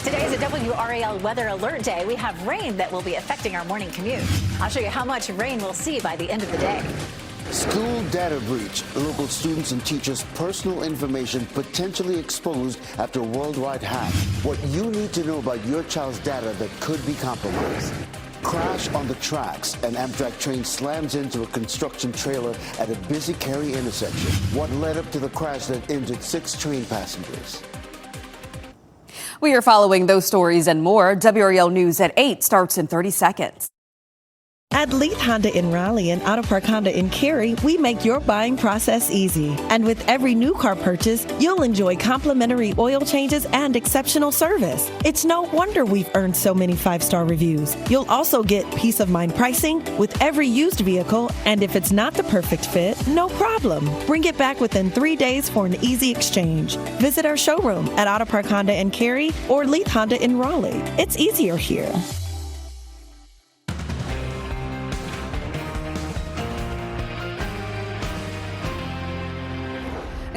Today is a WRAL weather alert day. We have rain that will be affecting our morning commute. I'll show you how much rain we'll see by the end of the day. School data breach. Local students and teachers' personal information potentially exposed after a worldwide hack. What you need to know about your child's data that could be compromised. Crash on the tracks. An Amtrak train slams into a construction trailer at a busy Cary intersection. What led up to the crash that injured 6 train passengers? We are following those stories and more. WRAL News at 8 starts in 30 seconds. At Leith Honda in Raleigh and Auto Park Honda in Cary, we make your buying process easy. And with every new car purchase, you'll enjoy complimentary oil changes and exceptional service. It's no wonder we've earned so many 5-star reviews. You'll also get peace of mind pricing with every used vehicle, and if it's not the perfect fit, no problem. Bring it back within 3 days for an easy exchange. Visit our showroom at Auto Park Honda in Cary or Leith Honda in Raleigh. It's easier here.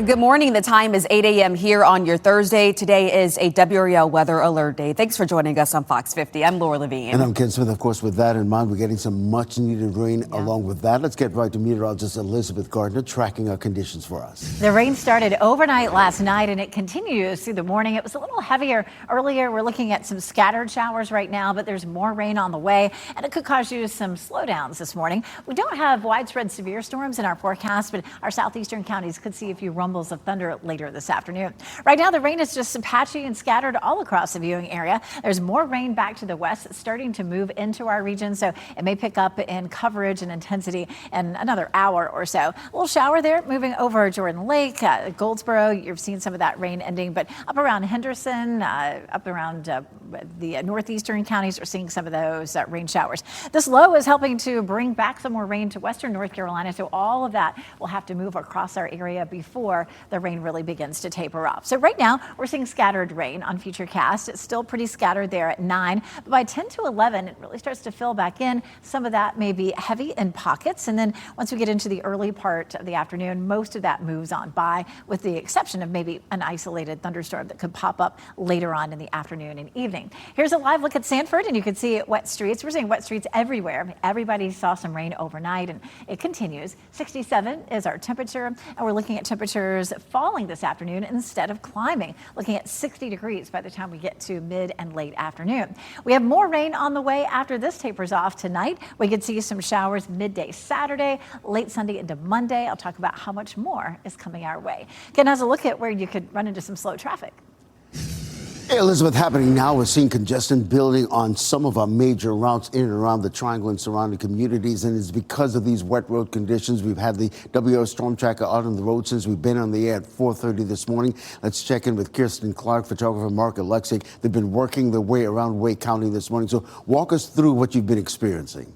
Good morning. The time is 8 a.m. here on your Thursday. Today is a WRAL weather alert day. Thanks for joining us on Fox 50. I'm Laura Levine. And I'm Ken Smith. Of course, with that in mind, we're getting some much needed rain along with that. Let's get right to meteorologist Elizabeth Gardner tracking our conditions for us. The rain started overnight last night and it continues through the morning. It was a little heavier earlier. We're looking at some scattered showers right now, but there's more rain on the way and it could cause you some slowdowns this morning. We don't have widespread severe storms in our forecast, but our southeastern counties could see a few rumbles of thunder later this afternoon. Right now, the rain is just patchy and scattered all across the viewing area. There's more rain back to the west. It's starting to move into our region, so it may pick up in coverage and intensity in another hour or so. A little shower there moving over Jordan Lake, Goldsboro. You've seen some of that rain ending, but up around Henderson, up around the northeastern counties are seeing some of those rain showers. This low is helping to bring back some more rain to western North Carolina, so all of that will have to move across our area before the rain really begins to taper off. So right now we're seeing scattered rain on Futurecast. It's still pretty scattered there at 9, but by 10 to 11 it really starts to fill back in. Some of that may be heavy in pockets, and then once we get into the early part of the afternoon, most of that moves on by, with the exception of maybe an isolated thunderstorm that could pop up later on in the afternoon and evening. Here's a live look at Sanford, and you can see wet streets. We're seeing wet streets everywhere. Everybody saw some rain overnight and it continues. 67 is our temperature, and we're looking at temperatures falling this afternoon instead of climbing, looking at 60 degrees by the time we get to mid and late afternoon. We have more rain on the way after this tapers off tonight. We could see some showers midday Saturday, late Sunday into Monday. I'll talk about how much more is coming our way. Ken has a look at where you could run into some slow traffic. Hey, Elizabeth, happening now, we're seeing congestion building on some of our major routes in and around the Triangle and surrounding communities, and it's because of these wet road conditions. We've had the WRAL Storm Tracker out on the road since we've been on the air at 4:30 this morning. Let's check in with Kirsten Clark, photographer Mark Alexic. They've been working their way around Wake County this morning, so walk us through what you've been experiencing.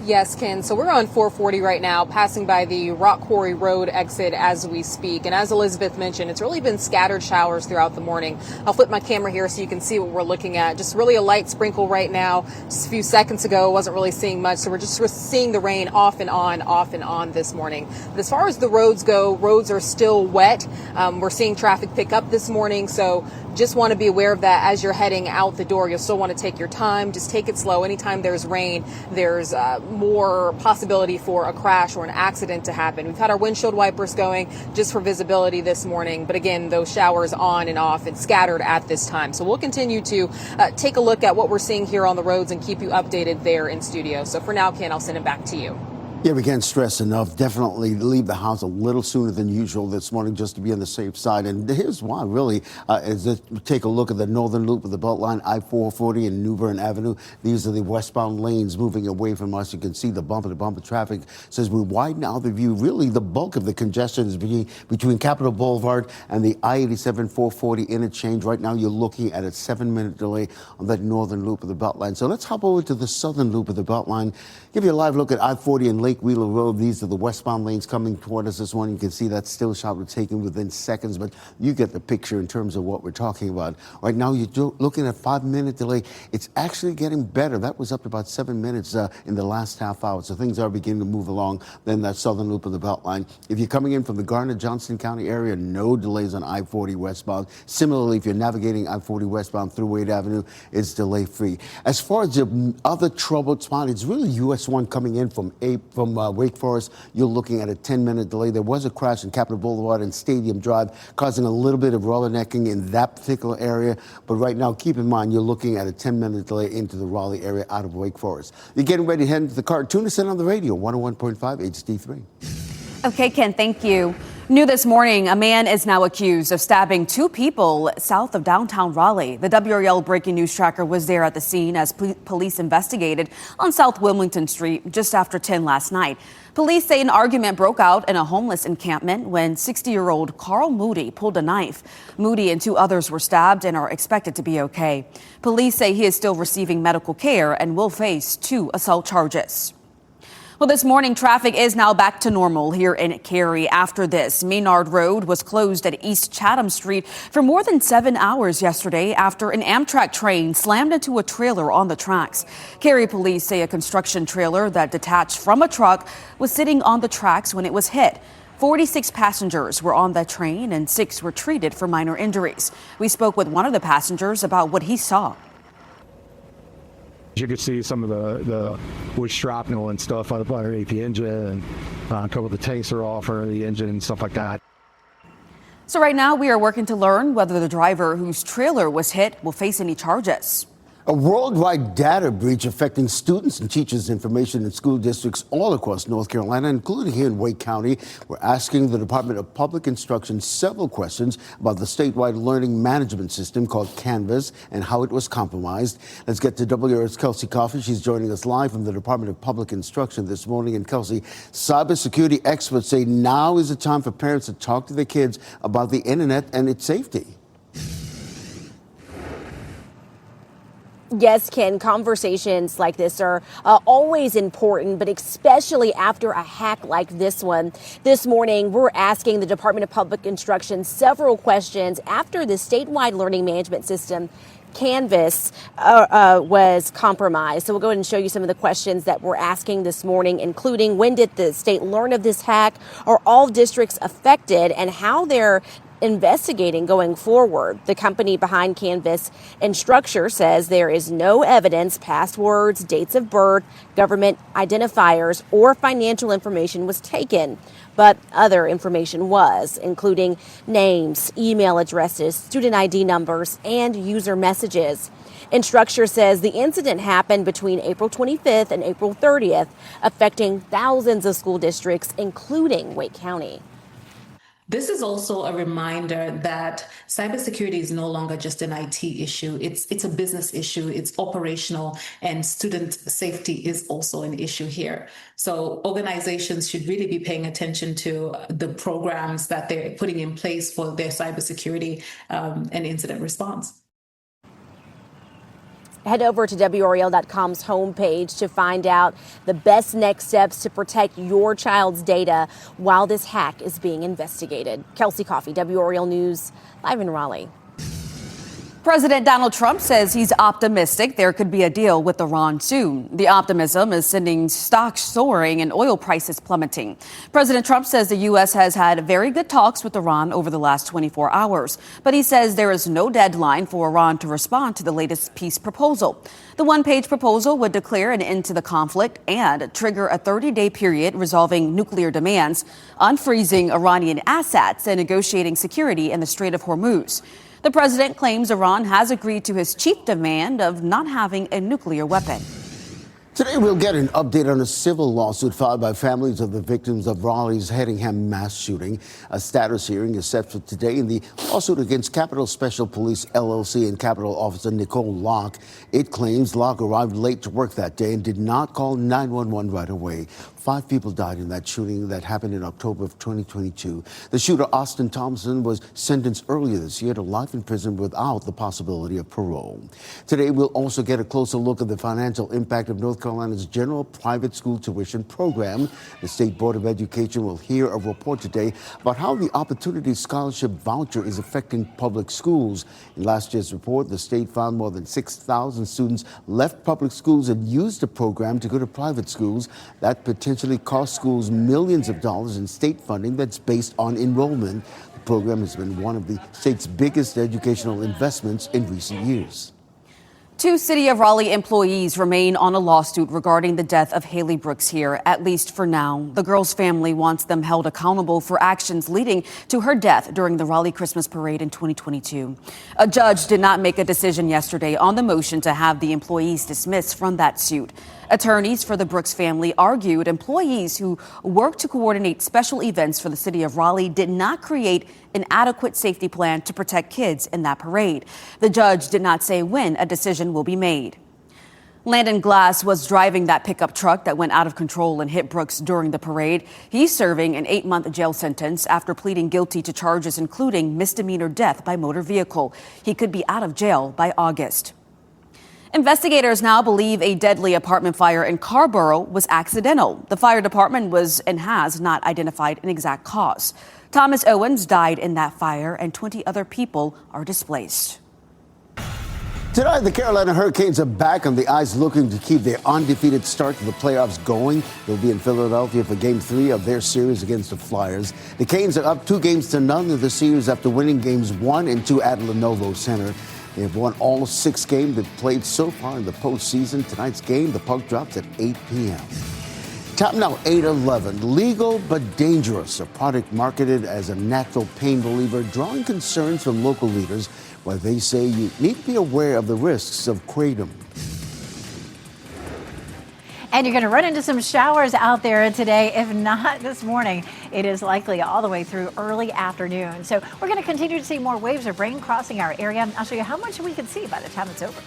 Yes, Ken. So we're on 440 right now, passing by the Rock Quarry Road exit as we speak. And as Elizabeth mentioned, it's really been scattered showers throughout the morning. I'll flip my camera here so you can see what we're looking at. Just really a light sprinkle right now. Just a few seconds ago, wasn't really seeing much. So we're seeing the rain off and on this morning. But as far as the roads go, roads are still wet. We're seeing traffic pick up this morning. So just want to be aware of that as you're heading out the door. You'll still want to take your time. Just take it slow. Anytime there's rain, there's more possibility for a crash or an accident to happen. We've had our windshield wipers going just for visibility this morning. But again, those showers on and off and scattered at this time. So we'll continue to take a look at what we're seeing here on the roads and keep you updated there in studio. So for now, Ken, I'll send it back to you. Yeah, we can't stress enough. Definitely leave the house a little sooner than usual this morning just to be on the safe side. And here's why, really, is that take a look at the northern loop of the Beltline, I-440 and New Bern Avenue. These are the westbound lanes moving away from us. You can see the bumper-to-bumper traffic. Says we widen out the view. Really, the bulk of the congestion is between Capitol Boulevard and the I-87 440 interchange. Right now, you're looking at a 7-minute delay on that northern loop of the Beltline. So let's hop over to the southern loop of the Beltline. Give you a live look at I-40 and Lake Wheeler Road. These are the westbound lanes coming toward us this morning. You can see that still shot was taken within seconds, but you get the picture in terms of what we're talking about. Right now, you're looking at 5-minute delay. It's actually getting better. That was up to about 7 minutes in the last half hour. So things are beginning to move along. Then that southern loop of the Beltline. If you're coming in from the Garner-Johnston County area, no delays on I-40 westbound. Similarly, if you're navigating I-40 westbound through Wade Avenue, it's delay-free. As far as the other troubled spot, it's really US 1 coming in from Wake Forest. You're looking at a 10-minute delay. There was a crash in Capitol Boulevard and Stadium Drive, causing a little bit of rubbernecking in that particular area. But right now, keep in mind, you're looking at a 10-minute delay into the Raleigh area out of Wake Forest. You're getting ready to head into the car. Tune us in on the radio, 101.5 HD3. Okay, Ken, thank you. New this morning, a man is now accused of stabbing 2 people south of downtown Raleigh. The WRAL breaking news tracker was there at the scene as police investigated on South Wilmington Street just after 10 last night. Police say an argument broke out in a homeless encampment when 60-year-old Carl Moody pulled a knife. Moody and 2 others were stabbed and are expected to be okay. Police say he is still receiving medical care and will face 2 assault charges. Well, this morning, traffic is now back to normal here in Cary. After this, Maynard Road was closed at East Chatham Street for more than 7 hours yesterday after an Amtrak train slammed into a trailer on the tracks. Cary police say a construction trailer that detached from a truck was sitting on the tracks when it was hit. 46 passengers were on the train and 6 were treated for minor injuries. We spoke with one of the passengers about what he saw. You could see some of the wood shrapnel and stuff underneath the engine, and a couple of the tanks are off under the engine and stuff like that. So right now we are working to learn whether the driver whose trailer was hit will face any charges. A worldwide data breach affecting students and teachers' information in school districts all across North Carolina, including here in Wake County. We're asking the Department of Public Instruction several questions about the statewide learning management system called Canvas and how it was compromised. Let's get to WRAL's Kelsey Coffey. She's joining us live from the Department of Public Instruction this morning. And Kelsey, cybersecurity experts say now is the time for parents to talk to their kids about the internet and its safety. Yes, Ken, conversations like this are always important, but especially after a hack like this one. This morning, we're asking the Department of Public Instruction several questions after the statewide learning management system Canvas was compromised. So we'll go ahead and show you some of the questions that we're asking this morning, including when did the state learn of this hack? Are all districts affected, and how they're investigating going forward. The company behind Canvas Instructure says there is no evidence passwords, dates of birth, government identifiers, or financial information was taken, but other information was, including names, email addresses, student ID numbers, and user messages. Instructure says the incident happened between April 25th and April 30th, affecting thousands of school districts, including Wake County. This is also a reminder that cybersecurity is no longer just an IT issue. It's a business issue. It's operational, and student safety is also an issue here. So organizations should really be paying attention to the programs that they're putting in place for their cybersecurity and incident response. Head over to WRAL.com's homepage to find out the best next steps to protect your child's data while this hack is being investigated. Kelsey Coffey, WRAL News, live in Raleigh. President Donald Trump says he's optimistic there could be a deal with Iran soon. The optimism is sending stocks soaring and oil prices plummeting. President Trump says the U.S. has had very good talks with Iran over the last 24 hours, but he says there is no deadline for Iran to respond to the latest peace proposal. The one-page proposal would declare an end to the conflict and trigger a 30-day period resolving nuclear demands, unfreezing Iranian assets, and negotiating security in the Strait of Hormuz. The president claims Iran has agreed to his chief demand of not having a nuclear weapon. Today, we'll get an update on a civil lawsuit filed by families of the victims of Raleigh's Hedingham mass shooting. A status hearing is set for today in the lawsuit against Capitol Special Police LLC and Capitol Officer Nicole Locke. It claims Locke arrived late to work that day and did not call 911 right away. 5 people died in that shooting that happened in October of 2022. The shooter, Austin Thompson, was sentenced earlier this year to life in prison without the possibility of parole. Today, we'll also get a closer look at the financial impact of North Carolina's general private school tuition program. The State Board of Education will hear a report today about how the Opportunity Scholarship voucher is affecting public schools. In last year's report, the state found more than 6,000 students left public schools and used the program to go to private schools. That potentially cost schools millions of dollars in state funding that's based on enrollment. The program has been one of the state's biggest educational investments in recent years. 2 City of Raleigh employees remain on a lawsuit regarding the death of Haley Brooks here, at least for now. The girl's family wants them held accountable for actions leading to her death during the Raleigh Christmas parade in 2022. A judge did not make a decision yesterday on the motion to have the employees dismissed from that suit. Attorneys for the Brooks family argued employees who worked to coordinate special events for the city of Raleigh did not create an adequate safety plan to protect kids in that parade. The judge did not say when a decision will be made. Landon Glass was driving that pickup truck that went out of control and hit Brooks during the parade. He's serving an 8-month jail sentence after pleading guilty to charges including misdemeanor death by motor vehicle. He could be out of jail by August. Investigators now believe a deadly apartment fire in Carborough was accidental. The fire department was and has not identified an exact cause. Thomas Owens died in that fire and 20 other people are displaced. Tonight, the Carolina Hurricanes are back on the ice looking to keep their undefeated start to the playoffs going. They'll be in Philadelphia for Game 3 of their series against the Flyers. The Canes are up 2-0 in the series after winning games 1 and 2 at Lenovo Center. They have won all 6 games they've played so far in the postseason. Tonight's game, the puck drops at 8 p.m. Top now 8-11. Legal but dangerous. A product marketed as a natural pain reliever, drawing concerns from local leaders, where they say you need to be aware of the risks of kratom. And you're going to run into some showers out there today. If not this morning, it is likely all the way through early afternoon. So we're going to continue to see more waves of rain crossing our area. I'll show you how much we can see by the time it's over.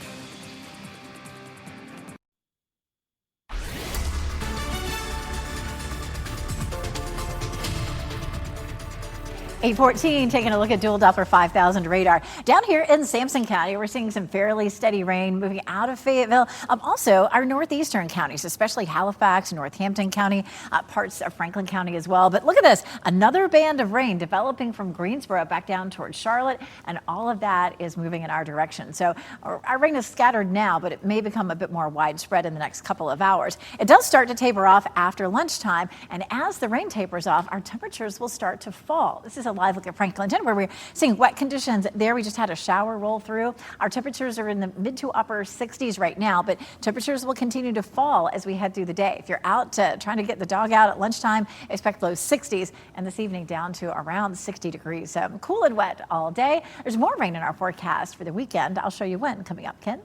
8:14, taking a look at dual Doppler 5000 radar. Down here in Sampson County, we're seeing some fairly steady rain moving out of Fayetteville. Also, our northeastern counties, especially Halifax, Northampton County, parts of Franklin County as well. But look at this, another band of rain developing from Greensboro back down towards Charlotte, and all of that is moving in our direction. So our rain is scattered now, but it may become a bit more widespread in the next couple of hours. It does start to taper off after lunchtime, and as the rain tapers off, our temperatures will start to fall. This is a live look at Franklinton, where we're seeing wet conditions there. We just had a shower roll through. Our temperatures are in the mid to upper 60s right now, but temperatures will continue to fall as we head through the day. If you're out trying to get the dog out at lunchtime, expect low 60s, and this evening down to around 60 degrees. So cool and wet all day. There's more rain in our forecast for the weekend. I'll show you when coming up, Ken.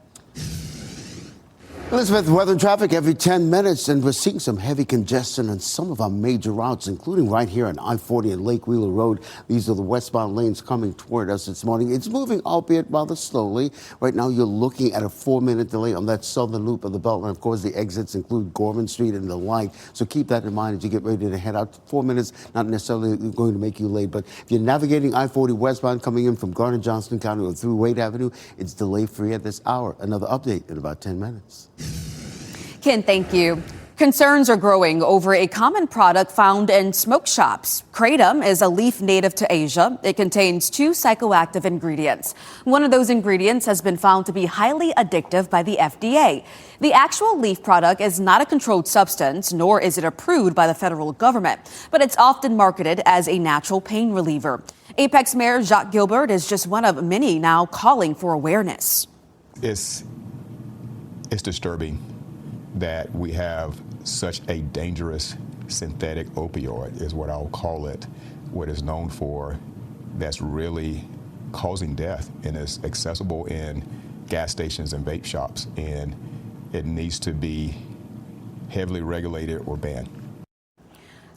Elizabeth, weather traffic every 10 minutes, and we're seeing some heavy congestion on some of our major routes, including right here on I-40 and Lake Wheeler Road. These are the westbound lanes coming toward us this morning. It's moving, albeit rather slowly. Right now, you're looking at a 4-minute delay on that southern loop of the Beltline. Of course, the exits include Gorman Street and the like, so keep that in mind as you get ready to head out. 4 minutes, not necessarily going to make you late, but if you're navigating I-40 westbound coming in from Garner-Johnston County or through Wade Avenue, it's delay-free at this hour. Another update in about 10 minutes. Ken, thank you. Concerns are growing over a common product found in smoke shops. Kratom is a leaf native to Asia. It contains 2 psychoactive ingredients. One of those ingredients has been found to be highly addictive by the FDA. The actual leaf product is not a controlled substance, nor is it approved by the federal government, but it's often marketed as a natural pain reliever. Apex Mayor Jacques Gilbert is just one of many now calling for awareness. It's disturbing that we have such a dangerous synthetic opioid, is what I'll call it, what it's known for, that's really causing death and is accessible in gas stations and vape shops, and it needs to be heavily regulated or banned.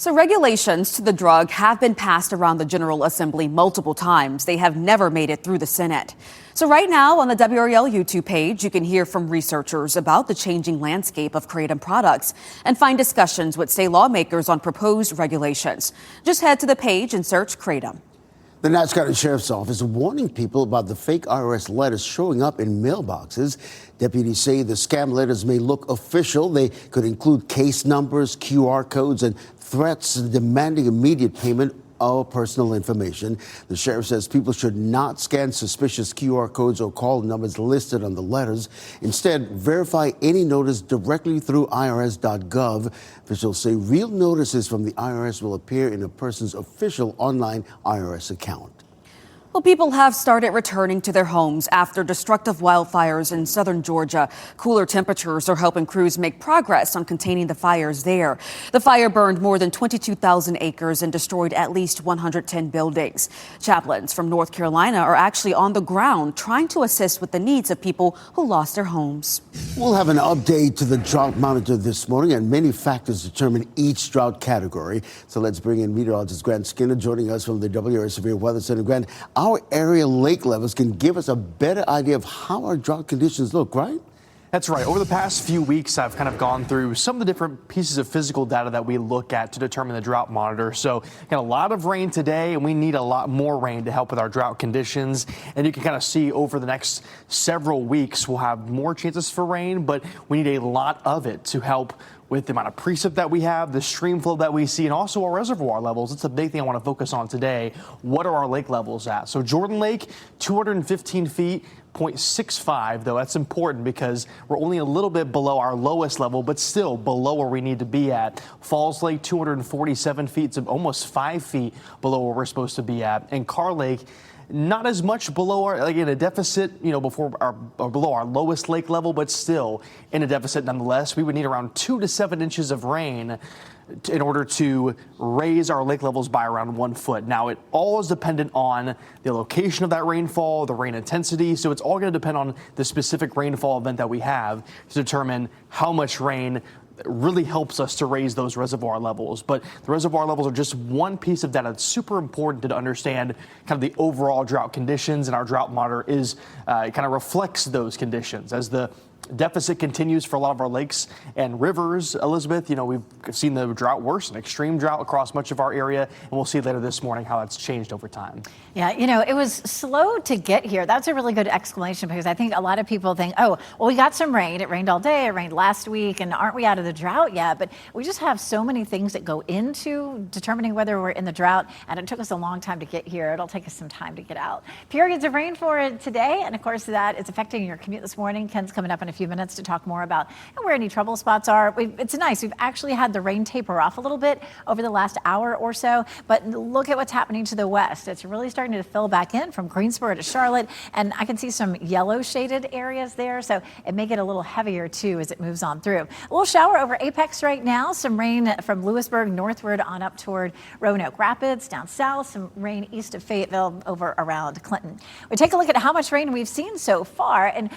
So regulations to the drug have been passed around the General Assembly multiple times. They have never made it through the Senate. So right now on the WRAL YouTube page, you can hear from researchers about the changing landscape of kratom products and find discussions with state lawmakers on proposed regulations. Just head to the page and search kratom. The Nats County Sheriff's Office is warning people about the fake IRS letters showing up in mailboxes. Deputies say the scam letters may look official. They could include case numbers, QR codes, and threats demanding immediate payment of personal information. The sheriff says people should not scan suspicious QR codes or call numbers listed on the letters. Instead, verify any notice directly through irs.gov. Officials say real notices from the IRS will appear in a person's official online IRS account. Well, people have started returning to their homes after destructive wildfires in southern Georgia. Cooler temperatures are helping crews make progress on containing the fires there. The fire burned more than 22,000 acres and destroyed at least 110 buildings. Chaplains from North Carolina are actually on the ground trying to assist with the needs of people who lost their homes. We'll have an update to the drought monitor this morning, and many factors determine each drought category. So let's bring in meteorologist Grant Skinner joining us from the WRAL Severe Weather Center. Grant, our area lake levels can give us a better idea of how our drought conditions look, right? That's right. Over the past few weeks, I've kind of gone through some of the different pieces of physical data that we look at to determine the drought monitor. So got a lot of rain today, and we need a lot more rain to help with our drought conditions. And you can kind of see over the next several weeks, we'll have more chances for rain, but we need a lot of it to help with the amount of precip that we have, the stream flow that we see, and also our reservoir levels. It's a big thing I want to focus on today. What are our lake levels at? So Jordan Lake, 215 feet. 0.65, though that's important because we're only a little bit below our lowest level, but still below where we need to be at. Falls Lake, 247 feet, so almost 5 feet below where we're supposed to be at. And Carr Lake, not as much below our, like in a deficit, before our, or below our lowest lake level, but still in a deficit nonetheless. We would need around 2 to 7 inches of rain in order to raise our lake levels by around 1 foot. Now, it all is dependent on the location of that rainfall, the rain intensity. So it's all going to depend on the specific rainfall event that we have to determine how much rain really helps us to raise those reservoir levels. But the reservoir levels are just one piece of data that's super important to understand kind of the overall drought conditions, and our drought monitor is kind of reflects those conditions. As the deficit continues for a lot of our lakes and rivers, Elizabeth, we've seen the drought worsen, extreme drought across much of our area, and we'll see later this morning how that's changed over time. Yeah, it was slow to get here. That's a really good explanation, because I think a lot of people think, oh, well, we got some rain. It rained all day. It rained last week. And aren't we out of the drought yet? But we just have so many things that go into determining whether we're in the drought. And it took us a long time to get here. It'll take us some time to get out. Periods of rain for it today. And of course, that is affecting your commute this morning. Ken's coming up in a few minutes to talk more about where any trouble spots are. It's nice. We've actually had the rain taper off a little bit over the last hour or so. But look at what's happening to the west. It's really starting to fill back in from Greensboro to Charlotte, and I can see some yellow shaded areas there, so it may get a little heavier too as it moves on through. A little shower over Apex right now, some rain from Lewisburg northward on up toward Roanoke Rapids, down south, some rain east of Fayetteville over around Clinton. We take a look at how much rain we've seen so far, and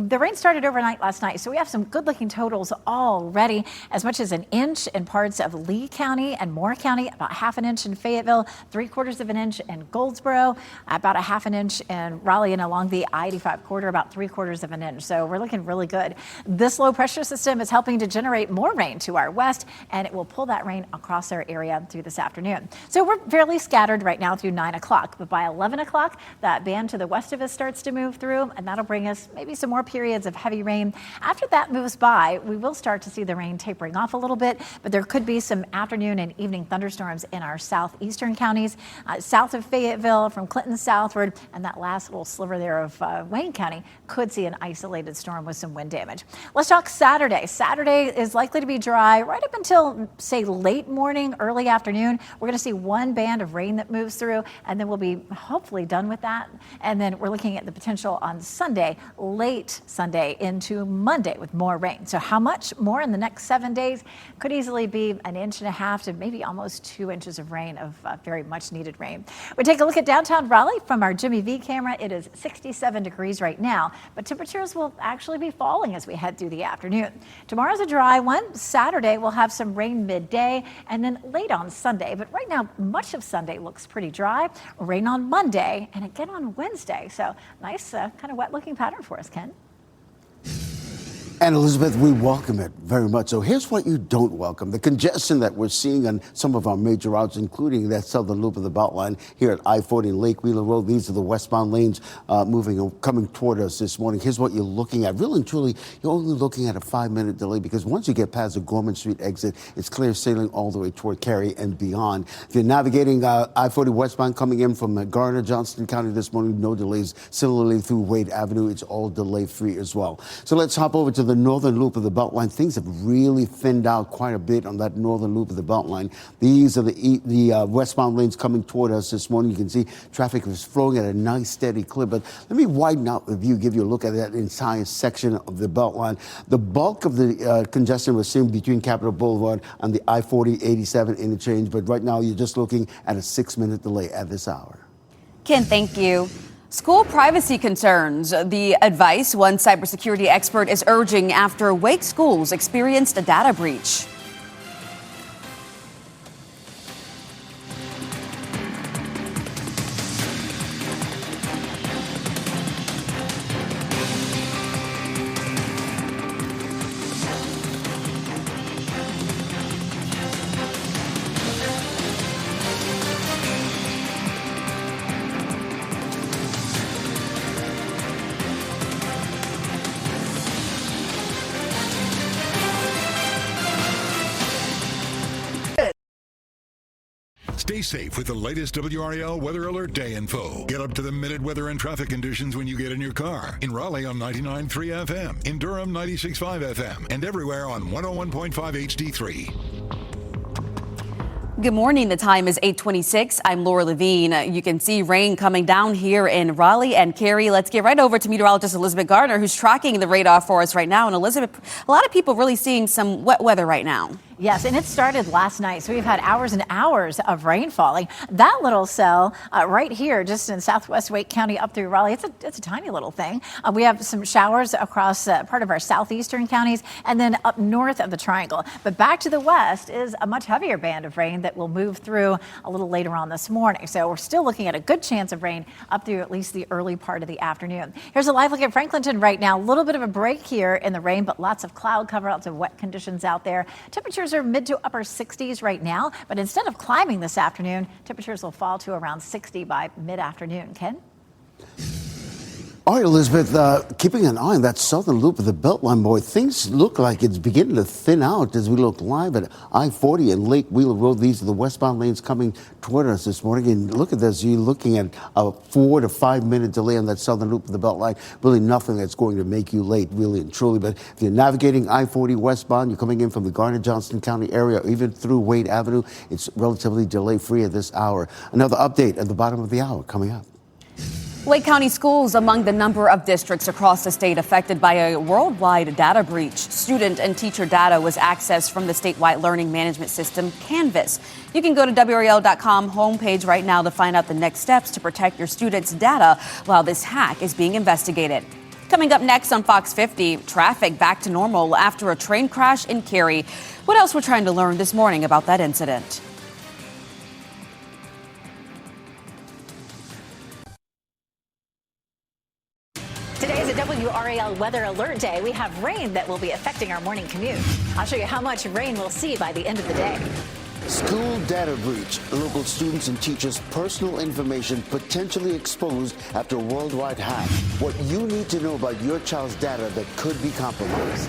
the rain started overnight last night, so we have some good looking totals already. As much as 1 inch in parts of Lee County and Moore County, about 1/2 inch in Fayetteville, 3/4 of an inch in Goldsboro, about 1/2 inch in Raleigh, and along the I-85 corridor, about 3/4 of an inch. So we're looking really good. This low pressure system is helping to generate more rain to our west, and it will pull that rain across our area through this afternoon. So we're fairly scattered right now through 9 o'clock, but by 11 o'clock, that band to the west of us starts to move through, and that'll bring us maybe some more periods of heavy rain. After that moves by, we will start to see the rain tapering off a little bit, but there could be some afternoon and evening thunderstorms in our southeastern counties, south of Fayetteville, from Clinton southward, and that last little sliver there of Wayne County could see an isolated storm with some wind damage. Let's talk Saturday. Saturday is likely to be dry right up until, say, late morning, early afternoon. We're going to see one band of rain that moves through, and then we'll be hopefully done with that. And then we're looking at the potential on Sunday, late Sunday, into into Monday with more rain. So how much more in the next 7 days? Could easily be 1.5 inches to maybe almost 2 inches of rain, of very much needed rain. We take a look at downtown Raleigh from our Jimmy V camera. It is 67 degrees right now, but temperatures will actually be falling as we head through the afternoon. Tomorrow's a dry one. Saturday we'll have some rain midday and then late on Sunday. But right now, much of Sunday looks pretty dry. Rain on Monday and again on Wednesday. So nice kind of wet looking pattern for us, Ken. And Elizabeth, we welcome it very much. So here's what you don't welcome. The congestion that we're seeing on some of our major routes, including that southern loop of the Beltline here at I-40 and Lake Wheeler Road. These are the westbound lanes coming toward us this morning. Here's what you're looking at. Really and truly, you're only looking at a 5-minute delay because once you get past the Gorman Street exit, it's clear sailing all the way toward Cary and beyond. If you're navigating I-40 westbound coming in from Garner, Johnston County this morning, no delays. Similarly through Wade Avenue, it's all delay-free as well. So let's hop over to the northern loop of the Beltline. Things have really thinned out quite a bit on that northern loop of the Beltline. These are the westbound lanes coming toward us this morning. You can see traffic is flowing at a nice steady clip, but let me widen out the view, give you a look at that entire section of the Beltline. The bulk of the congestion was seen between Capitol Boulevard and the I-40-87 interchange, but right now you're just looking at a 6-minute delay at this hour. Ken, thank you. School privacy concerns, the advice one cybersecurity expert is urging after Wake schools experienced a data breach. Stay safe with the latest WRAL Weather Alert Day info. Get up to the minute weather and traffic conditions when you get in your car. In Raleigh on 99.3 FM, in Durham 96.5 FM, and everywhere on 101.5 HD3. Good morning. The time is 8:26. I'm Laura Levine. You can see rain coming down here in Raleigh and Cary. Let's get right over to meteorologist Elizabeth Gardner, who's tracking the radar for us right now. And Elizabeth, a lot of people really seeing some wet weather right now. Yes, and it started last night, so we've had hours and hours of rain falling. That little cell right here, just in southwest Wake County up through Raleigh, it's a tiny little thing. We have some showers across part of our southeastern counties and then up north of the Triangle. But back to the west is a much heavier band of rain that will move through a little later on this morning. So we're still looking at a good chance of rain up through at least the early part of the afternoon. Here's a live look at Franklinton right now. A little bit of a break here in the rain, but lots of cloud cover, lots of wet conditions out there. Temperatures are mid to upper 60s right now, but instead of climbing this afternoon, temperatures will fall to around 60 by mid-afternoon. Ken? All right, Elizabeth, keeping an eye on that southern loop of the Beltline, boy, things look like it's beginning to thin out as we look live at I-40 and Lake Wheeler Road. These are the westbound lanes coming toward us this morning. And look at this, you're looking at a 4 to 5 minute delay on that southern loop of the Beltline. Really nothing that's going to make you late, really and truly. But if you're navigating I-40 westbound, you're coming in from the Garner, Johnston County area, or even through Wade Avenue, it's relatively delay-free at this hour. Another update at the bottom of the hour coming up. Wake County schools among the number of districts across the state affected by a worldwide data breach. Student and teacher data was accessed from the statewide learning management system, Canvas. You can go to WRAL.com homepage right now to find out the next steps to protect your students' data while this hack is being investigated. Coming up next on Fox 50, traffic back to normal after a train crash in Cary. What else we're trying to learn this morning about that incident? Today is a WRAL Weather Alert Day. We have rain that will be affecting our morning commute. I'll show you how much rain we'll see by the end of the day. School data breach. Local students and teachers' personal information potentially exposed after a worldwide hack. What you need to know about your child's data that could be compromised.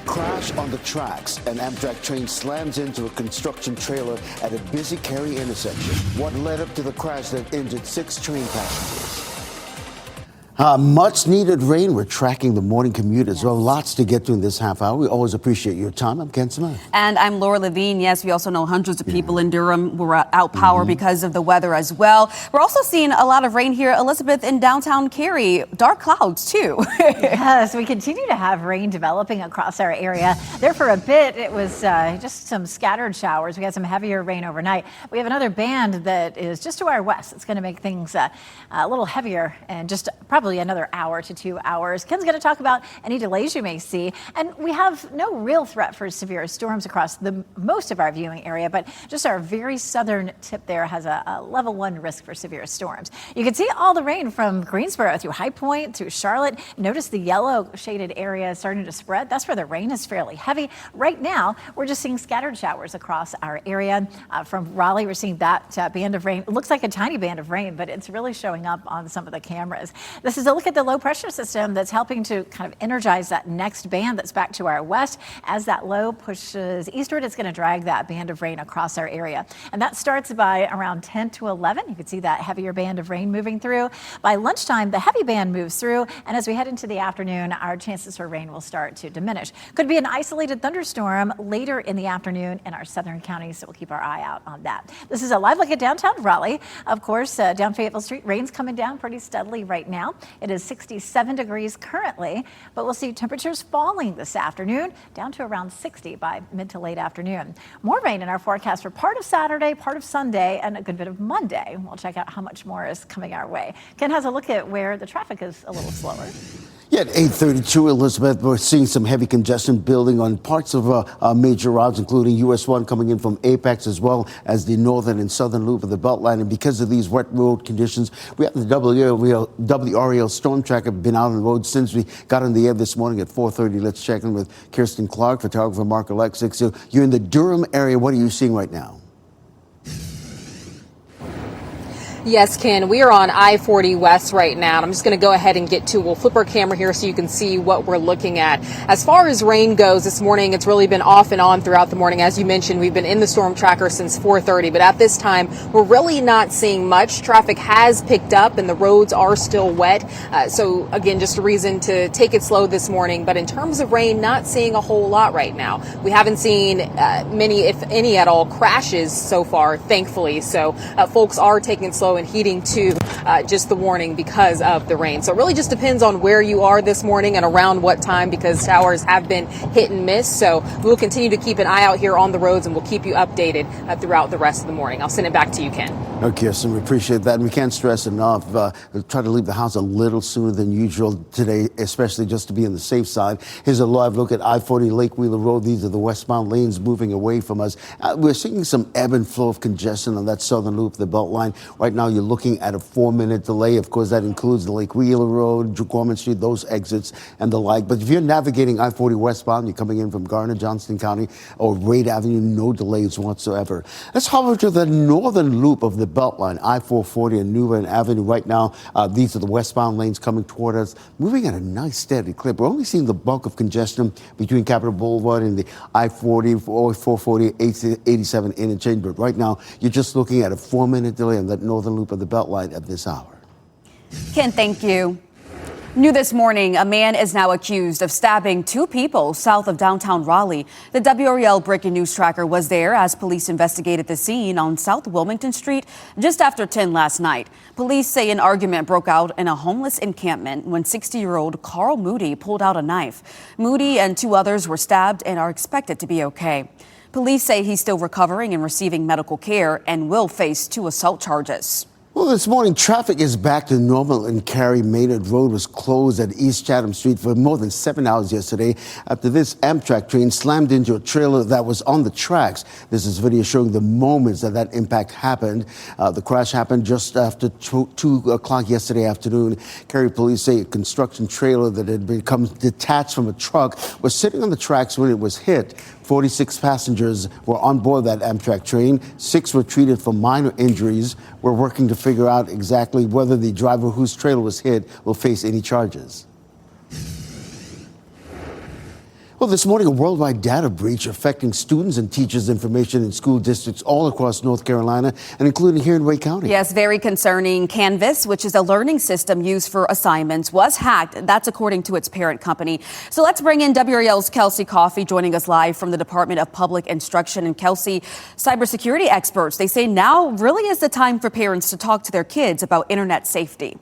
Crash on the tracks. An Amtrak train slams into a construction trailer at a busy Cary intersection. What led up to the crash that injured 6 train passengers? Much needed rain. We're tracking the morning commute as well. Lots to get to in this half hour. We always appreciate your time. I'm Ken Smith. And I'm Laura Levine. Yes, we also know hundreds of people in Durham were out power because of the weather as well. We're also seeing a lot of rain here, Elizabeth, in downtown Cary. Dark clouds, too. Yes, we continue to have rain developing across our area. There for a bit, it was just some scattered showers. We had some heavier rain overnight. We have another band that is just to our west. It's going to make things a little heavier and just probably another hour to 2 hours. Ken's going to talk about any delays you may see. And we have no real threat for severe storms across most of our viewing area, but just our very southern tip there has a level 1 risk for severe storms. You can see all the rain from Greensboro through High Point, through Charlotte. Notice the yellow shaded area starting to spread. That's where the rain is fairly heavy. Right now, we're just seeing scattered showers across our area. From Raleigh, we're seeing that band of rain. It looks like a tiny band of rain, but it's really showing up on some of the cameras. This is a look at the low pressure system that's helping to kind of energize that next band that's back to our west. As that low pushes eastward, it's going to drag that band of rain across our area. And that starts by around 10 to 11. You can see that heavier band of rain moving through. By lunchtime, the heavy band moves through. And as we head into the afternoon, our chances for rain will start to diminish. Could be an isolated thunderstorm later in the afternoon in our southern counties, so we'll keep our eye out on that. This is a live look at downtown Raleigh. Of course, down Fayetteville Street, rain's coming down pretty steadily right now. It is 67 degrees currently, but we'll see temperatures falling this afternoon down to around 60 by mid to late afternoon. More rain in our forecast for part of Saturday, part of Sunday, and a good bit of Monday. We'll check out how much more is coming our way. Ken has a look at where the traffic is a little slower. Yeah, at 8:32, Elizabeth, we're seeing some heavy congestion building on parts of major routes, including US 1 coming in from Apex, as well as the northern and southern loop of the Beltline. And because of these wet road conditions, we have the WRAL storm tracker been out on the road since we got on the air this morning at 4:30. Let's check in with Kirsten Clark, photographer Mark Alexic. So you're in the Durham area. What are you seeing right now? Yes, Ken, we are on I-40 West right now. And I'm just going to go ahead and we'll flip our camera here so you can see what we're looking at. As far as rain goes this morning, it's really been off and on throughout the morning. As you mentioned, we've been in the storm tracker since 4:30, but at this time, we're really not seeing much. Traffic has picked up and the roads are still wet. So again, just a reason to take it slow this morning. But in terms of rain, not seeing a whole lot right now. We haven't seen many, if any at all, crashes so far, thankfully. So folks are taking it slow and heeding to just the warning because of the rain. So it really just depends on where you are this morning and around what time, because showers have been hit and miss. So we'll continue to keep an eye out here on the roads and we'll keep you updated throughout the rest of the morning. I'll send it back to you, Ken. Okay, Kirsten, we appreciate that. And we can't stress enough, try to leave the house a little sooner than usual today, especially just to be on the safe side. Here's a live look at I-40 Lake Wheeler Road. These are the westbound lanes moving away from us. We're seeing some ebb and flow of congestion on that southern loop of the Beltline. Right now, you're looking at a 4-minute delay. Of course, that includes the Lake Wheeler Road, Gorman Street, those exits and the like. But if you're navigating I-40 westbound, you're coming in from Garner, Johnston County, or Wade Avenue, no delays whatsoever. Let's hop over to the northern loop of the Beltline, I-440 and New Bern Avenue. Right now, these are the westbound lanes coming toward us, moving at a nice steady clip. We're only seeing the bulk of congestion between Capitol Boulevard and the I-40, 440, 87 interchange. But right now, you're just looking at a 4-minute delay on that northern loop of the Beltline at this hour. Ken, thank you. New this morning, a man is now accused of stabbing 2 people south of downtown Raleigh. The WRAL breaking news tracker was there as police investigated the scene on South Wilmington Street just after 10 last night. Police say an argument broke out in a homeless encampment when 60-year-old Carl Moody pulled out a knife. Moody and 2 others were stabbed and are expected to be okay. Police say he's still recovering and receiving medical care and will face 2 assault charges. Well, this morning, traffic is back to normal in Cary. Maynard Road was closed at East Chatham Street for more than 7 hours yesterday after this Amtrak train slammed into a trailer that was on the tracks. This is video showing the moments that impact happened. The crash happened just after 2 o'clock yesterday afternoon. Cary police say a construction trailer that had become detached from a truck was sitting on the tracks when it was hit. 46 passengers were on board that Amtrak train. 6 were treated for minor injuries. We're working to figure out exactly whether the driver whose trailer was hit will face any charges. Well, this morning, a worldwide data breach affecting students and teachers' information in school districts all across North Carolina and including here in Wake County. Yes, very concerning. Canvas, which is a learning system used for assignments, was hacked. That's according to its parent company. So let's bring in WRAL's Kelsey Coffey joining us live from the Department of Public Instruction. And Kelsey, cybersecurity experts, they say now really is the time for parents to talk to their kids about internet safety.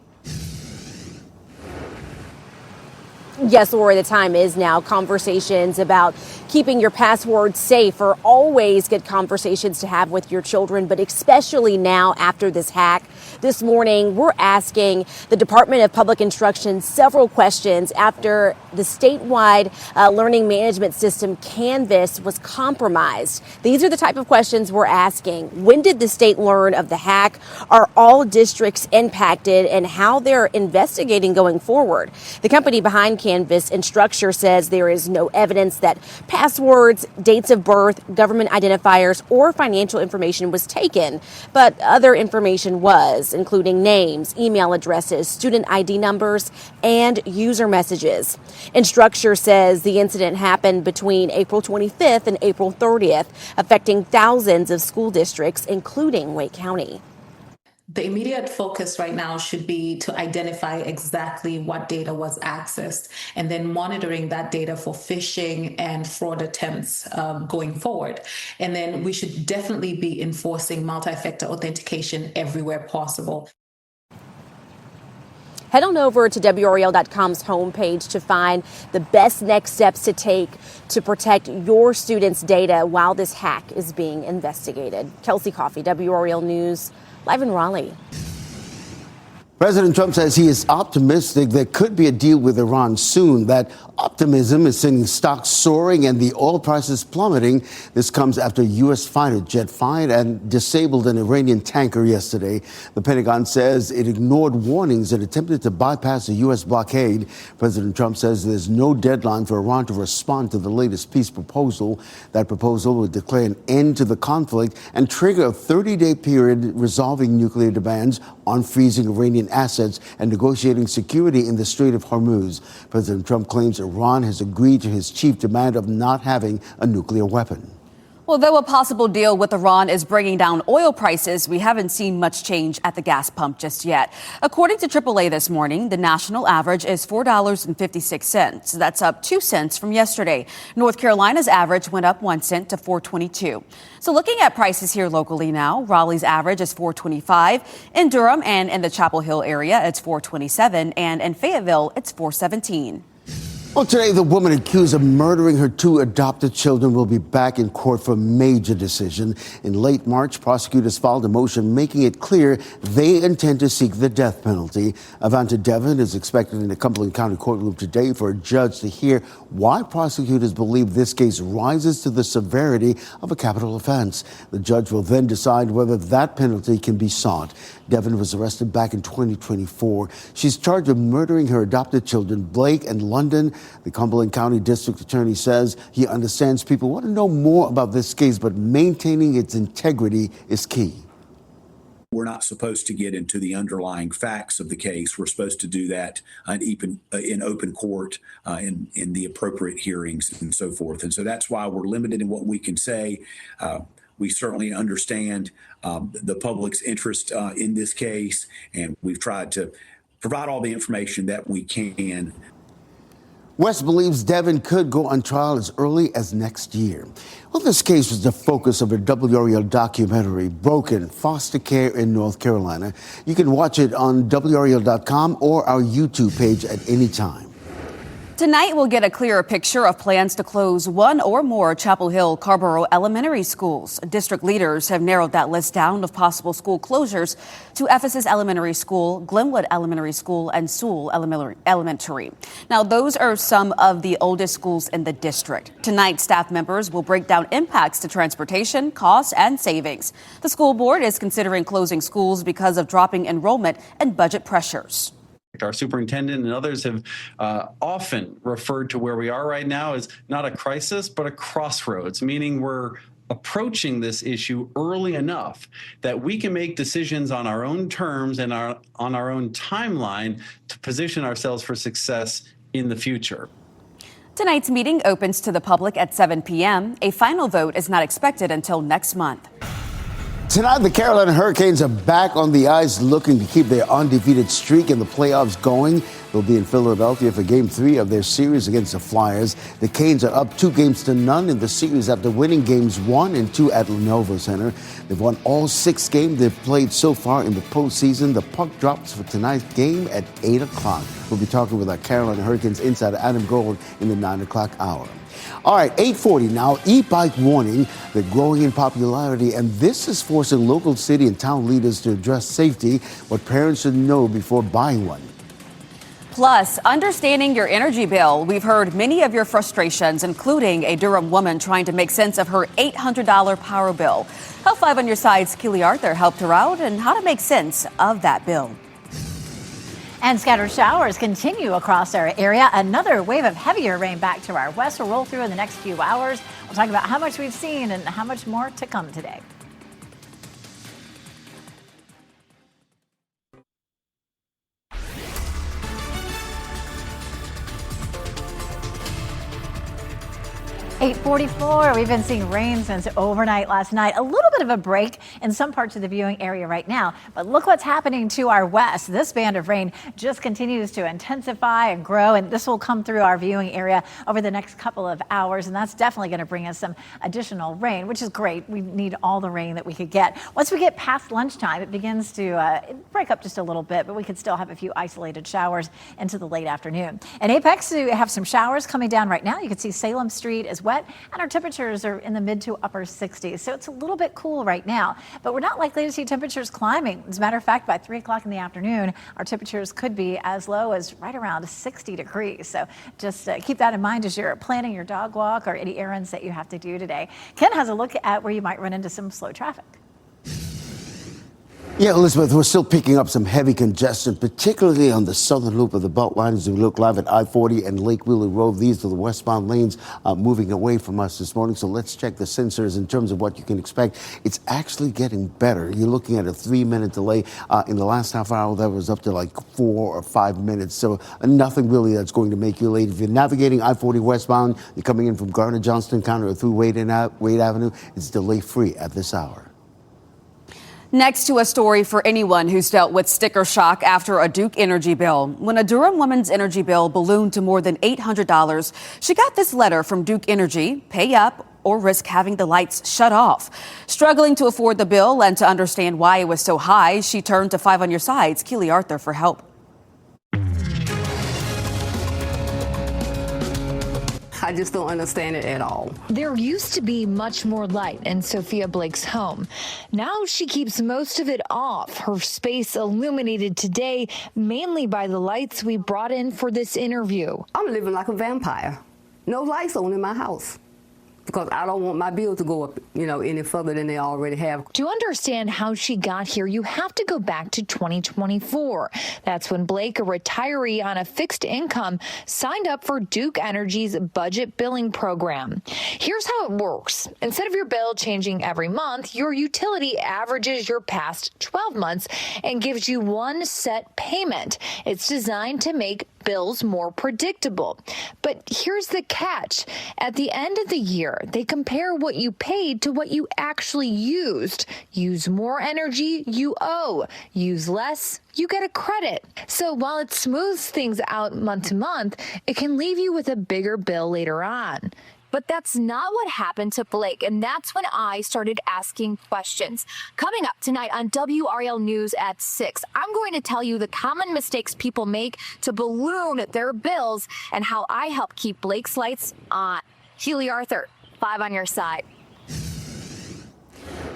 Yes, Laura, the time is now. Conversations about keeping your passwords safe are always good conversations to have with your children, but especially now after this hack. This morning, we're asking the Department of Public Instruction several questions after the statewide learning management system Canvas was compromised. These are the type of questions we're asking. When did the state learn of the hack? Are all districts impacted, and how they're investigating going forward? The company behind Canvas, Instructure, says there is no evidence that passwords, dates of birth, government identifiers, or financial information was taken, but other information was, including names, email addresses, student ID numbers, and user messages. Instructure says the incident happened between April 25th and April 30th, affecting thousands of school districts, including Wake County. The immediate focus right now should be to identify exactly what data was accessed and then monitoring that data for phishing and fraud attempts going forward. And then we should definitely be enforcing multi-factor authentication everywhere possible. Head on over to WRAL.com's homepage to find the best next steps to take to protect your students' data while this hack is being investigated. Kelsey Coffey, WRAL News, live in Raleigh. President Trump says he is optimistic there could be a deal with Iran soon. That optimism is sending stocks soaring and the oil prices plummeting. This comes after a U.S. fighter jet fired and disabled an Iranian tanker yesterday. The Pentagon says it ignored warnings and attempted to bypass a U.S. blockade. President Trump says there's no deadline for Iran to respond to the latest peace proposal. That proposal would declare an end to the conflict and trigger a 30-day period resolving nuclear demands on freezing Iranian assets and negotiating security in the Strait of Hormuz. President Trump claims Iran has agreed to his chief demand of not having a nuclear weapon. Well, though a possible deal with Iran is bringing down oil prices, we haven't seen much change at the gas pump just yet. According to AAA this morning, the national average is $4.56. That's up 2 cents from yesterday. North Carolina's average went up 1 cent to $4.22. So looking at prices here locally now, Raleigh's average is $4.25. In Durham and in the Chapel Hill area, it's $4.27. And in Fayetteville, it's $4.17. Well, today, the woman accused of murdering her 2 adopted children will be back in court for a major decision. In late March, prosecutors filed a motion making it clear they intend to seek the death penalty. Avanta Devon is expected in the Cumberland County courtroom today for a judge to hear why prosecutors believe this case rises to the severity of a capital offense. The judge will then decide whether that penalty can be sought. Devon was arrested back in 2024. She's charged with murdering her adopted children, Blake and London. The Cumberland County District Attorney says he understands people want to know more about this case, but maintaining its integrity is key. We're not supposed to get into the underlying facts of the case. We're supposed to do that in open court, in the appropriate hearings and so forth. And so that's why we're limited in what we can say. We certainly understand the public's interest in this case, and we've tried to provide all the information that we can. West believes Devon could go on trial as early as next year. Well, this case was the focus of a WRAL documentary, Broken, Foster Care in North Carolina. You can watch it on WRAL.com or our YouTube page at any time. Tonight, we'll get a clearer picture of plans to close 1 or more Chapel Hill Carborough elementary schools. District leaders have narrowed that list down of possible school closures to Ephesus Elementary School, Glenwood Elementary School, and Sewell Elementary. Now, those are some of the oldest schools in the district. Tonight, staff members will break down impacts to transportation, costs, and savings. The school board is considering closing schools because of dropping enrollment and budget pressures. Our superintendent and others have often referred to where we are right now as not a crisis, but a crossroads, meaning we're approaching this issue early enough that we can make decisions on our own terms and on our own timeline to position ourselves for success in the future. Tonight's meeting opens to the public at 7 p.m. A final vote is not expected until next month. Tonight, the Carolina Hurricanes are back on the ice looking to keep their undefeated streak in the playoffs going. They'll be in Philadelphia for Game 3 of their series against the Flyers. The Canes are up 2-0 in the series after winning Games 1 and 2 at Lenovo Center. They've won all 6 games they've played so far in the postseason. The puck drops for tonight's game at 8 o'clock. We'll be talking with our Carolina Hurricanes insider Adam Gold in the 9 o'clock hour. All right, 8:40 now. E-bike warning, they're growing in popularity, and this is forcing local city and town leaders to address safety, what parents should know before buying one. Plus, understanding your energy bill. We've heard many of your frustrations, including a Durham woman trying to make sense of her $800 power bill. How 5 on your side's Keely Arthur helped her out and how to make sense of that bill. And scattered showers continue across our area. Another wave of heavier rain back to our west will roll through in the next few hours. We'll talk about how much we've seen and how much more to come today. .44. We've been seeing rain since overnight last night. A little bit of a break in some parts of the viewing area right now. But look what's happening to our west. This band of rain just continues to intensify and grow. And this will come through our viewing area over the next couple of hours. And that's definitely going to bring us some additional rain, which is great. We need all the rain that we could get. Once we get past lunchtime, it begins to break up just a little bit. But we could still have a few isolated showers into the late afternoon. In Apex, we have some showers coming down right now. You can see Salem Street is wet, and our temperatures are in the mid to upper 60s. So it's a little bit cool right now, but we're not likely to see temperatures climbing. As a matter of fact, by 3 o'clock in the afternoon, our temperatures could be as low as right around 60 degrees. So just keep that in mind as you're planning your dog walk or any errands that you have to do today. Ken has a look at where you might run into some slow traffic. Yeah, Elizabeth, we're still picking up some heavy congestion, particularly on the southern loop of the Beltline as we look live at I-40 and Lake Wheeler Road. These are the westbound lanes moving away from us this morning. So let's check the sensors in terms of what you can expect. It's actually getting better. You're looking at a 3-minute delay. In the last half hour, that was up to like 4 or 5 minutes. So nothing really that's going to make you late. If you're navigating I-40 westbound, you're coming in from Garner-Johnston County or through Wade Avenue, it's delay-free at this hour. Next to a story for anyone who's dealt with sticker shock after a Duke Energy bill. When a Durham woman's energy bill ballooned to more than $800, she got this letter from Duke Energy: pay up or risk having the lights shut off. Struggling to afford the bill and to understand why it was so high, she turned to 5 on your side's Keely Arthur for help. I just don't understand it at all. There used to be much more light in Sophia Blake's home. Now she keeps most of it off. Her space illuminated today mainly by the lights we brought in for this interview. I'm living like a vampire. No lights on in my house, because I don't want my bill to go up, any further than they already have. To understand how she got here, you have to go back to 2024. That's when Blake, a retiree on a fixed income, signed up for Duke Energy's budget billing program. Here's how it works. Instead of your bill changing every month, your utility averages your past 12 months and gives you one set payment. It's designed to make bills more predictable. But here's the catch. At the end of the year, they compare what you paid to what you actually used. Use more energy, you owe. Use less, you get a credit. So while it smooths things out month to month, it can leave you with a bigger bill later on. But that's not what happened to Blake, and that's when I started asking questions. Coming up tonight on WRAL News at 6, I'm going to tell you the common mistakes people make to balloon their bills and how I help keep Blake's lights on. Keely Arthur, 5 on your side.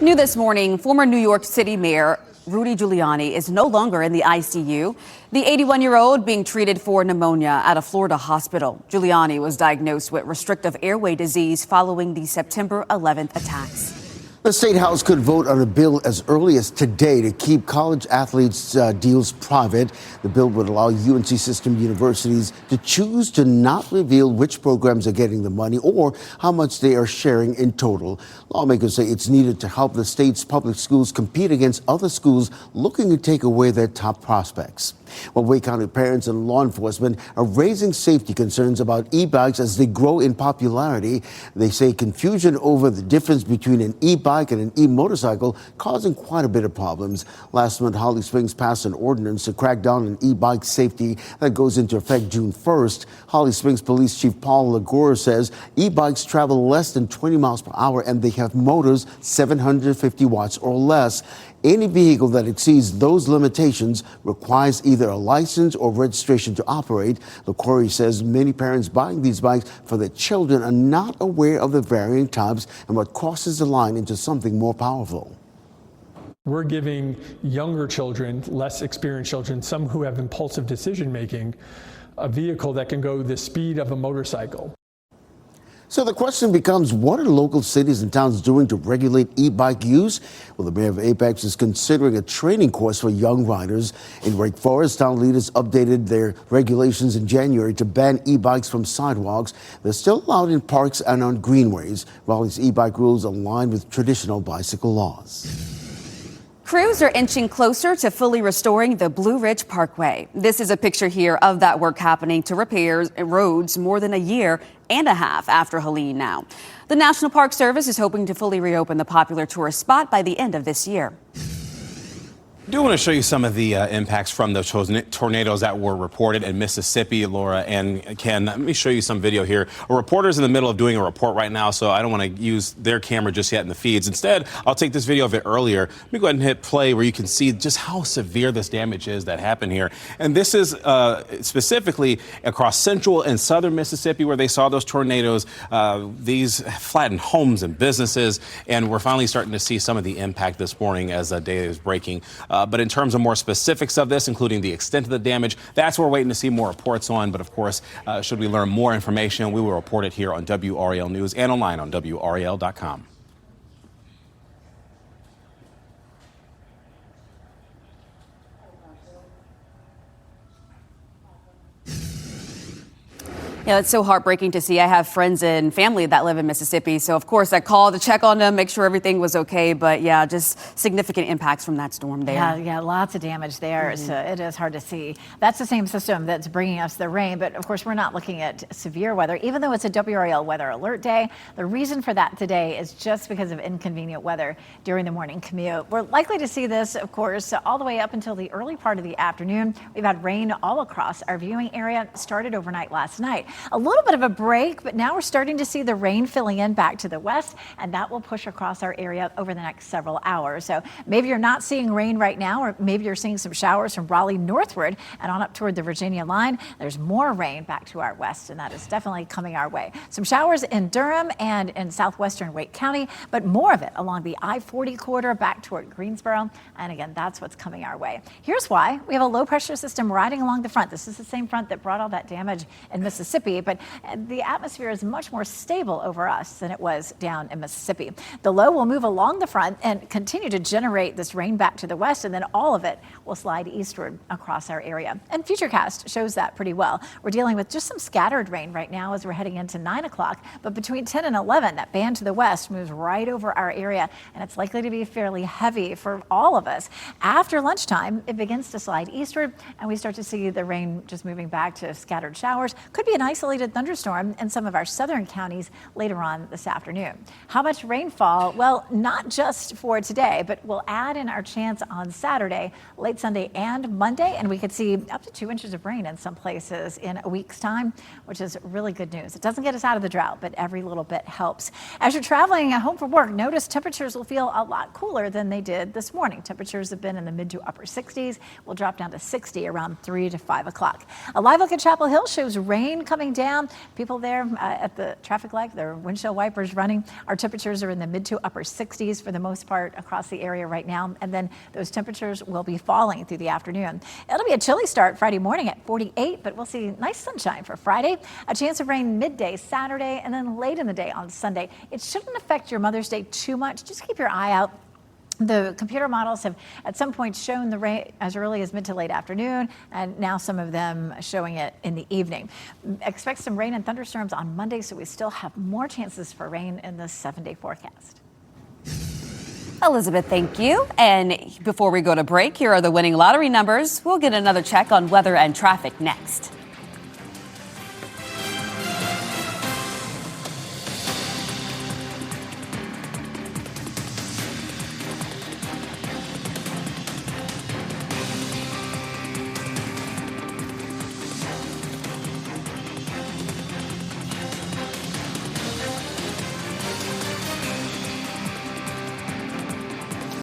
New this morning, former New York City Mayor Rudy Giuliani is no longer in the ICU. The 81-year-old being treated for pneumonia at a Florida hospital. Giuliani was diagnosed with restrictive airway disease following the September 11th attacks. The State House could vote on a bill as early as today to keep college athletes' deals private. The bill would allow UNC system universities to choose to not reveal which programs are getting the money or how much they are sharing in total. Lawmakers say it's needed to help the state's public schools compete against other schools looking to take away their top prospects. Well, Wake County parents and law enforcement are raising safety concerns about e-bikes as they grow in popularity. They say confusion over the difference between an e-bike and an e-motorcycle causing quite a bit of problems. Last month, Holly Springs passed an ordinance to crack down on e-bike safety that goes into effect June 1st. Holly Springs Police Chief Paul Lagore says e-bikes travel less than 20 miles per hour and they have motors 750 watts or less. Any vehicle that exceeds those limitations requires either a license or registration to operate. Lagore says many parents buying these bikes for their children are not aware of the varying types and what crosses the line into something more powerful. We're giving younger children, less experienced children, some who have impulsive decision making, a vehicle that can go the speed of a motorcycle. So the question becomes, what are local cities and towns doing to regulate e-bike use? Well, the mayor of Apex is considering a training course for young riders. In Wake Forest, town leaders updated their regulations in January to ban e-bikes from sidewalks. They're still allowed in parks and on greenways. Raleigh's e-bike rules align with traditional bicycle laws. Crews are inching closer to fully restoring the Blue Ridge Parkway. This is a picture here of that work happening to repair roads more than a year and a half after Helene now. The National Park Service is hoping to fully reopen the popular tourist spot by the end of this year. I do want to show you some of the impacts from those tornadoes that were reported in Mississippi, Laura and Ken. Let me show you some video here. A reporter's in the middle of doing a report right now, so I don't want to use their camera just yet in the feeds. Instead, I'll take this video of it earlier. Let me go ahead and hit play where you can see just how severe this damage is that happened here. And this is specifically across central and southern Mississippi where they saw those tornadoes. These flattened homes and businesses, and we're finally starting to see some of the impact this morning as the day is breaking. But in terms of more specifics of this, including the extent of the damage, that's what we're waiting to see more reports on. But of course, should we learn more information, we will report it here on WRAL News and online on WRAL.com. Yeah, it's so heartbreaking to see. I have friends and family that live in Mississippi. So, of course, I called to check on them, make sure everything was okay. But, yeah, just significant impacts from that storm there. Yeah, lots of damage there. Mm-hmm. So it is hard to see. That's the same system that's bringing us the rain. But, of course, we're not looking at severe weather. Even though it's a WRAL weather alert day, the reason for that today is just because of inconvenient weather during the morning commute. We're likely to see this, of course, all the way up until the early part of the afternoon. We've had rain all across our viewing area. It started overnight last night. A little bit of a break, but now we're starting to see the rain filling in back to the west, and that will push across our area over the next several hours. So maybe you're not seeing rain right now, or maybe you're seeing some showers from Raleigh northward and on up toward the Virginia line. There's more rain back to our west, and that is definitely coming our way. Some showers in Durham and in southwestern Wake County, but more of it along the I-40 corridor back toward Greensboro. And again, that's what's coming our way. Here's why. We have a low pressure system riding along the front. This is the same front that brought all that damage in Mississippi, but the atmosphere is much more stable over us than it was down in Mississippi. The low will move along the front and continue to generate this rain back to the west, and then all of it will slide eastward across our area. And Futurecast shows that pretty well. We're dealing with just some scattered rain right now as we're heading into 9 o'clock, but between 10 and 11, that band to the west moves right over our area, and it's likely to be fairly heavy for all of us. After lunchtime, it begins to slide eastward, and we start to see the rain just moving back to scattered showers. Could be an isolated thunderstorm in some of our southern counties later on this afternoon. How much rainfall? Well, not just for today, but we'll add in our chance on Saturday, late Sunday and Monday, and we could see up to 2 inches of rain in some places in a week's time, which is really good news. It doesn't get us out of the drought, but every little bit helps. As you're traveling home from work, notice temperatures will feel a lot cooler than they did this morning. Temperatures have been in the mid to upper 60s. We'll drop down to 60 around 3 to 5 o'clock. A live look at Chapel Hill shows rain coming down. People there at the traffic light, their windshield wipers running. Our temperatures are in the mid to upper 60s for the most part across the area right now. And then those temperatures will be falling through the afternoon. It'll be a chilly start Friday morning at 48, but we'll see nice sunshine for Friday. A chance of rain midday Saturday and then late in the day on Sunday. It shouldn't affect your Mother's Day too much. Just keep your eye out. The computer models have at some point shown the rain as early as mid to late afternoon, and now some of them showing it in the evening. Expect some rain and thunderstorms on Monday, so we still have more chances for rain in the 7-day forecast. Elizabeth, thank you. And before we go to break, here are the winning lottery numbers. We'll get another check on weather and traffic next.